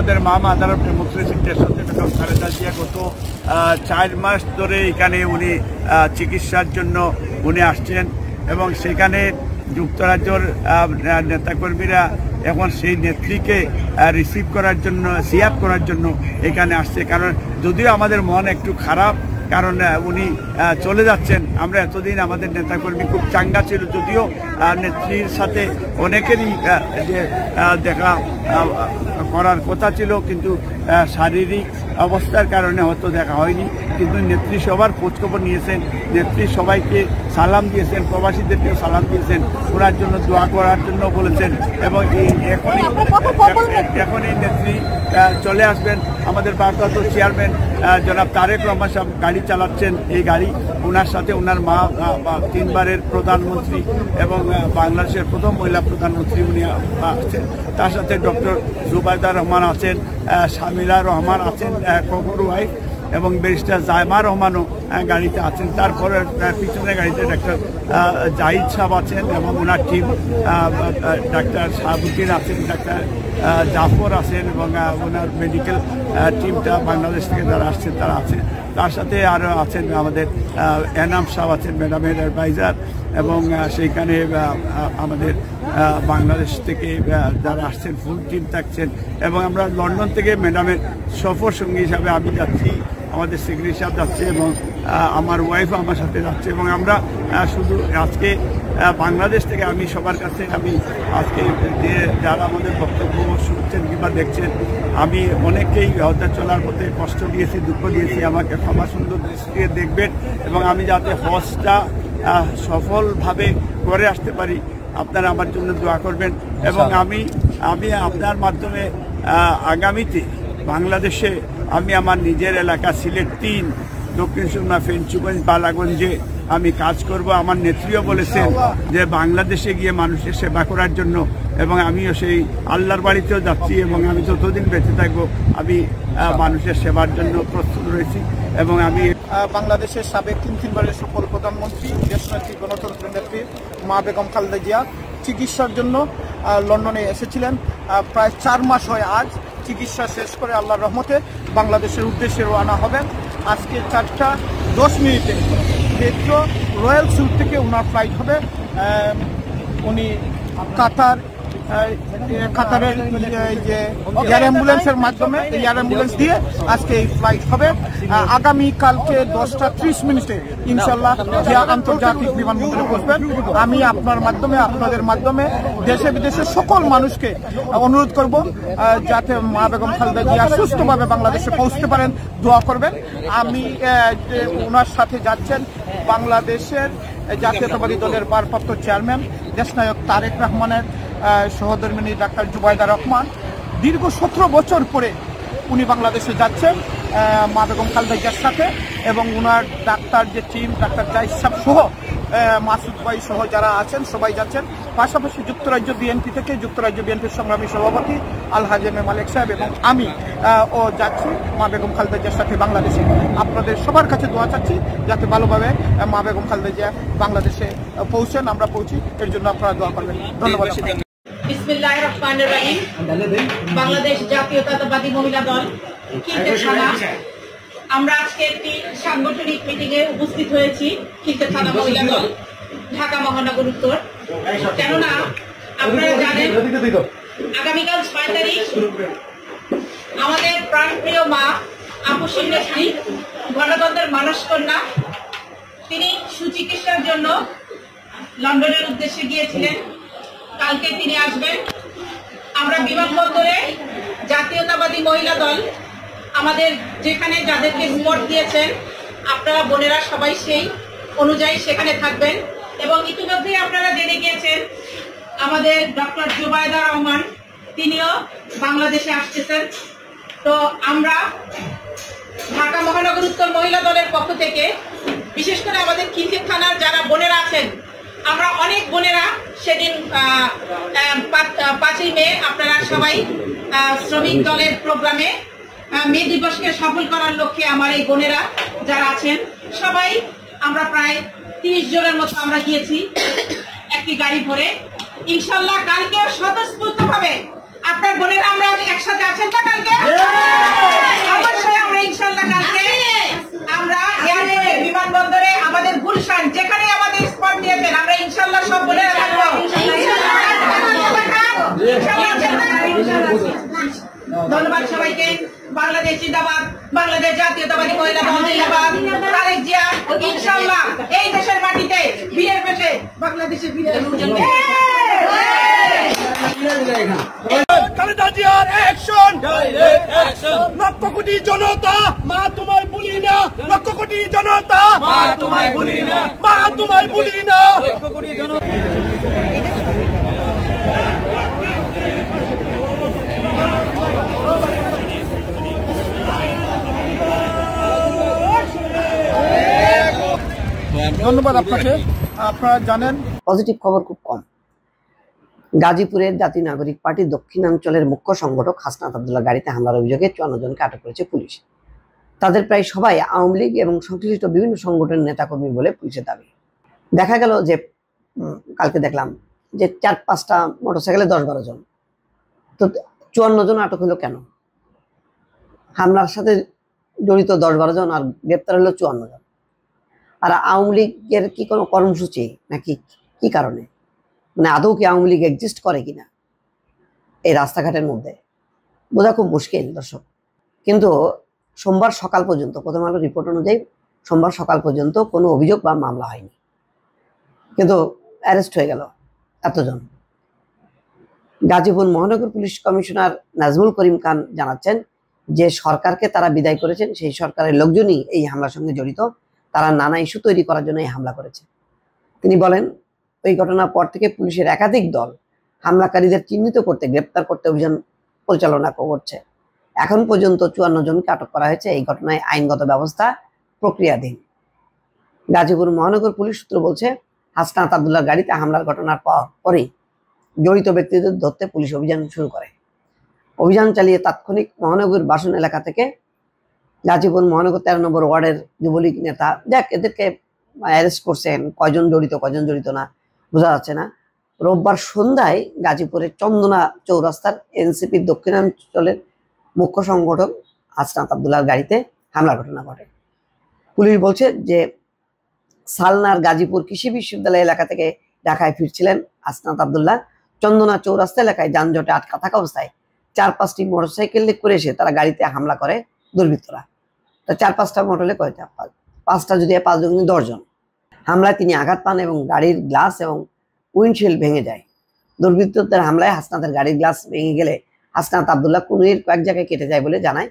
আমাদের মামা আদালত ডেমোক্রেসি দেশে বেগম খালেদা জিয়া গত 4 মাস ধরে এখানে উনি চিকিৎসার জন্য উনি আসছেন এবং সেখানে যুক্তরাজ্যের নেতাকর্মীরা এখন সেই নেত্রীকে রিসিভ করার জন্য সিয়াপ করার জন্য এখানে আসছে। কারণ যদিও আমাদের মন একটু খারাপ, কারণ উনি চলে যাচ্ছেন। আমরা এতদিন আমাদের নেতাকর্মী খুব চাঙ্গা ছিল, যদিও নেত্রীর সাথে অনেকেরই যে দেখা করার কথা ছিল, কিন্তু শারীরিক অবস্থার কারণে হয়তো দেখা হয়নি। কিন্তু নেত্রী সবার খোঁজখবর নিয়েছেন, নেত্রী সবাইকে সালাম দিয়েছেন, প্রবাসীদেরকেও সালাম দিয়েছেন, ওনার জন্য দোয়া করার জন্য বলেছেন। এবং এখনই নেত্রী চলে আসবেন। আমাদের ভারপ্রাপ্ত চেয়ারম্যান জনাব তারেক রহমান সাহেব গাড়ি চালাচ্ছেন। এই গাড়ি ওনার সাথে ওনার মা 3 বারের প্রধানমন্ত্রী এবং বাংলাদেশের প্রথম মহিলা প্রধানমন্ত্রী উনি আছেন। তার সাথে ডক্টর জুবাইদা রহমান আছেন, শামিলা রহমান আছেন কবর ওয়াইফ, এবং ব্যারিস্টার জায়মা রহমানও গাড়িতে আছেন। তারপরে পিছনের গাড়িতে ডাক্তার জাহিদ সাহেব আছেন এবং ওনার টিম, ডাক্তার শাহাবুদ্দিন আছেন, ডাক্তার জাফর আছেন এবং ওনার মেডিকেল টিমটা বাংলাদেশ থেকে যারা আসছেন তারা আছেন। তার সাথে আরও আছেন আমাদের এনাম সাহেব আছেন, ম্যাডামের অ্যাডভাইজার, এবং সেইখানে আমাদের বাংলাদেশ থেকে যারা আসছেন ফুল টিম থাকছেন। এবং আমরা লন্ডন থেকে ম্যাডামের সফর সঙ্গী হিসাবে আমি যাচ্ছি, আমাদের সেক্রেটারি সাহেব যাচ্ছে এবং আমার ওয়াইফও আমার সাথে যাচ্ছে। এবং আমরা শুধু আজকে বাংলাদেশ থেকে আমি সবার কাছে আমি আজকে যে যারা আমাদের বক্তব্য শুনছেন কিংবা দেখছেন, আমি অনেকেই হয়তো চলার পথে কষ্ট দিয়েছি, দুঃখ দিয়েছি, আমাকে ক্ষমা সুন্দর দৃষ্টিতে দেখবেন এবং আমি যাতে হজটা সফলভাবে করে আসতে পারি আপনারা আমার জন্য দোয়া করবেন। এবং আমি আপনার মাধ্যমে আগামীতে বাংলাদেশে আমি আমার নিজের এলাকা সিলেট 3, দক্ষিণ সুরমা, ফেঞ্চুগঞ্জ, বালাগঞ্জে আমি কাজ করব। আমার নেত্রীও বলেছেন যে বাংলাদেশে গিয়ে মানুষের সেবা করার জন্য, এবং আমিও সেই আল্লাহর বাড়িতেও যাচ্ছি এবং আমি যতদিন বেঁচে থাকবো আমি মানুষের সেবার জন্য প্রস্তুত রয়েছি। এবং আমি বাংলাদেশের সাবেক 3 বারের সফল প্রধানমন্ত্রী, দেশনেত্রী, গণতন্ত্র নেত্রী মা বেগম খালেদা জিয়া চিকিৎসার জন্য লন্ডনে এসেছিলেন। প্রায় 4 মাস হয় আজ। চিকিৎসা শেষ করে আল্লাহর রহমতে বাংলাদেশের উদ্দেশ্যে রওনা হবেন। আজকে 4:10 হেথ্রো রয়্যাল সুইট থেকে ওনার ফ্লাইট হবে। উনি কাতারের যে এয়ার অ্যাম্বুলেন্সের মাধ্যমে এয়ার অ্যাম্বুলেন্স দিয়ে আজকে এই ফ্লাইট হবে। আগামীকালকে 10:30 ইনশাল্লাহ জিয়া আন্তর্জাতিক বিমানবন্দরে পৌঁছবেন। আমি আপনাদের মাধ্যমে দেশে বিদেশে সকল মানুষকে অনুরোধ করব যাতে মা বেগম খালেদা জিয়া সুস্থভাবে বাংলাদেশে পৌঁছতে পারেন, দোয়া করবেন। আমি ওনার সাথে যাচ্ছেন বাংলাদেশের জাতীয়তাবাদী দলের ভারপ্রাপ্ত চেয়ারম্যান দেশনায়ক তারেক রহমানের সহধর্মিণী ডাক্তার জুবাইদা রহমান। দীর্ঘ 17 বছর পরে উনি বাংলাদেশে যাচ্ছেন মা বেগম খালেদা জিয়ার সাথে, এবং ওনার ডাক্তার যে টিম, ডাক্তার জাহিদ সাহেব সহ মাসুদ ভাই সহ যারা আছেন সবাই যাচ্ছেন। পাশাপাশি যুক্তরাজ্য বিএনপি থেকে যুক্তরাজ্য বিএনপির সংগ্রামী সভাপতি আলহাজ এম এ মালিক সাহেব এবং আমি যাচ্ছি মা বেগম খালেদা জিয়ার সাথে বাংলাদেশে। আপনাদের সবার কাছে দোয়া চাচ্ছি যাতে ভালোভাবে মা বেগম খালেদা জিয়া বাংলাদেশে পৌঁছেন, আমরা পৌঁছি, এর জন্য আপনারা দোয়া করবেন। ধন্যবাদ। বিসমিল্লাহির রহমানির রহিম। বাংলাদেশ জাতীয়তাবাদী মহিলা দল খিলক্ষেত থানা, আমরা আজকে একটি সাংগঠনিক মিটিংয়ে উপস্থিত হয়েছি। খিলক্ষেত থানা মহিলা দল, ঢাকা মহানগর উত্তর। কেননা আপনারা জানেন আগামীকাল 6 তারিখ আমাদের প্রাণপ্রিয় মা আপসী নেত্রী, গণতন্ত্রের মানস কন্যা, তিনি সুচিকিৎসার জন্য লন্ডনের উদ্দেশ্যে গিয়েছিলেন। কালকে তিনি আসবেন। আমরা বিমানবন্দরে জাতীয়তাবাদী মহিলা দল আমাদের যেখানে যাদেরকে স্পট দিয়েছেন, আপনারা বোনেরা সবাই সেই অনুযায়ী সেখানে থাকবেন। এবং ইতিমধ্যে আপনারা জেনে গিয়েছেন আমাদের ডক্টর জুবাইদা রহমান তিনিও বাংলাদেশে আসতেছেন। তো আমরা ঢাকা মহানগর উত্তর মহিলা দলের পক্ষ থেকে বিশেষ করে আমাদের খিলক্ষেত থানার যারা বোনেরা আছেন, আমরা অনেক বোনেরা সেদিন 5ই মে আপনারা সবাই শ্রমিক দলের প্রোগ্রামে মে দিবসকে সফল করার লক্ষ্যে আমার এই বোনেরা যারা আছেন সবাই আমরা প্রায় 30 জনের মতো আমরা গিয়েছি একটি গাড়ি ভরে। ইনশাল্লাহ কালকে স্বতঃস্ফূর্তভাবে আপনার বোনেরা আমরা একসাথে আছেন তো কালকে? অবশ্যই আমরা ইনশাল্লাহ কালকে আমরা এয়ারপোর্টে, বিমানবন্দরে, আমাদের গুলশান যেখানে আমাদের স্পট দিয়েছেন আমরা ইনশাল্লাহ সব বোনেরা থাকবো। ধন্যবাদ সবাইকে। বাংলাদেশ জিন্দাবাদ, বাংলাদেশ জাতীয়তাবাদী মহিলা দল জিন্দাবাদ, তারেক জিয়া ইনশাল্লাহ এই দেশের মাটিতে বীরের পেশে বাংলাদেশের বীরের খালেদা জিয়ার অ্যাকশন, লক্ষ কোটি জনতা মা তোমায় ভুলি না, লক্ষ কোটি জনতা মা তোমায় ভুলি না, মা তোমায় ভুলি না, লক্ষ কোটি জনতা। ধন্যবাদ আপনাকে। আপনারা জানেন পজিটিভ খবর খুব কম। গাজীপুরের জাতীয় নাগরিক পার্টি দক্ষিণাঞ্চলের মুখ্য সংগঠক হাসনাত আব্দুল্লাহ গাড়িতে হামলার অভিযোগে 54 জনকে আটক করেছে পুলিশ। তাদের প্রায় সবাই আওয়ামী লীগ এবং সংশ্লিষ্ট বিভিন্ন সংগঠনের নেতাকর্মী বলে পুলিশের দাবি। দেখা গেল যে কালকে দেখলাম যে 4-5টা মোটরসাইকেলে 10-12 জন, তো 54 জন আটক হলো কেন? হামলার সাথে জড়িত 10-12 জন আর গ্রেপ্তার হলো 54 জন। আর আওয়ামী লীগের কি কোনো কর্মসূচি নাকি কি কারণে, মানে আদৌ কি আওয়ামী লীগ এক্সিস্ট করে কিনা এই রাস্তাঘাটের মধ্যে বোঝা খুব মুশকিল দর্শক। কিন্তু সোমবার সকাল পর্যন্ত, প্রথম আলো রিপোর্ট অনুযায়ী সোমবার সকাল পর্যন্ত কোনো অভিযোগ বা মামলা হয়নি, কিন্তু অ্যারেস্ট হয়ে গেল এতজন। গাজীপুর মহানগর পুলিশ কমিশনার নাজমুল করিম খান জানাচ্ছেন যে সরকারকে তারা বিদায় করেছেন, সেই সরকারের লোকজনই এই হামলার সঙ্গে জড়িত, তারা নানা ইস্যু তৈরি করার জন্য এই হামলা করেছে। তিনি বলেন ওই ঘটনার পর থেকে পুলিশের একাধিক দল হামলাকারীদের চিহ্নিত করতে, গ্রেপ্তার করতে অভিযান পরিচালনা করছে। এখন পর্যন্ত 54 জনকে আটক করা হয়েছে। এই ঘটনায় আইনগত ব্যবস্থা প্রক্রিয়াধীন। গাজীপুর মহানগর পুলিশ সূত্র বলছে হাসনাত আব্দুল্লাহ গাড়িতে হামলার ঘটনার পরেই জড়িত ব্যক্তিদের ধরতে পুলিশ অভিযান শুরু করে। অভিযান চালিয়ে তাৎক্ষণিক মহানগর বাসন এলাকা থেকে গাজীপুর মহানগর 13 নম্বর ওয়ার্ডের যুবলীগ নেতা এদেরকে অ্যারেস্ট করছেন। কয়জন জড়িত কয়জন জড়িত না বোঝা যাচ্ছে না। রোববার সন্ধ্যায় গাজীপুরের চন্দনা চৌরাস্তার এনসিপির দক্ষিণাঞ্চলের মুখ্য সংগঠক হাসনাত আব্দুল্লাহর গাড়িতে হামলার ঘটনা ঘটে। পুলিশ বলছে যে সালনার গাজীপুর কৃষি বিশ্ববিদ্যালয় এলাকা থেকে ঢাকায় ফিরছিলেন হাসনাত আব্দুল্লাহ। চন্দনা চৌরাস্তা এলাকায় যানজটে আটকা থাকা অবস্থায় 4-5টি মোটরসাইকেল করে এসে তারা গাড়িতে হামলা করে দুর্বৃত্তরা। তা 4-5টা মোটরলে কয়টা? 5টা যদি 5 জন 10 জন। হামলায় তিনি আঘাত পান এবং গাড়ির গ্লাস এবং উইন্ডশিল্ড ভেঙে যায়। দুর্বৃত্তদের হামলায় হাসনাতের গাড়ির গ্লাস ভেঙে গেলে হাসনাত আব্দুল্লাহ কুনুইয়ের কয়েক জায়গায় কেটে যায় বলে জানায়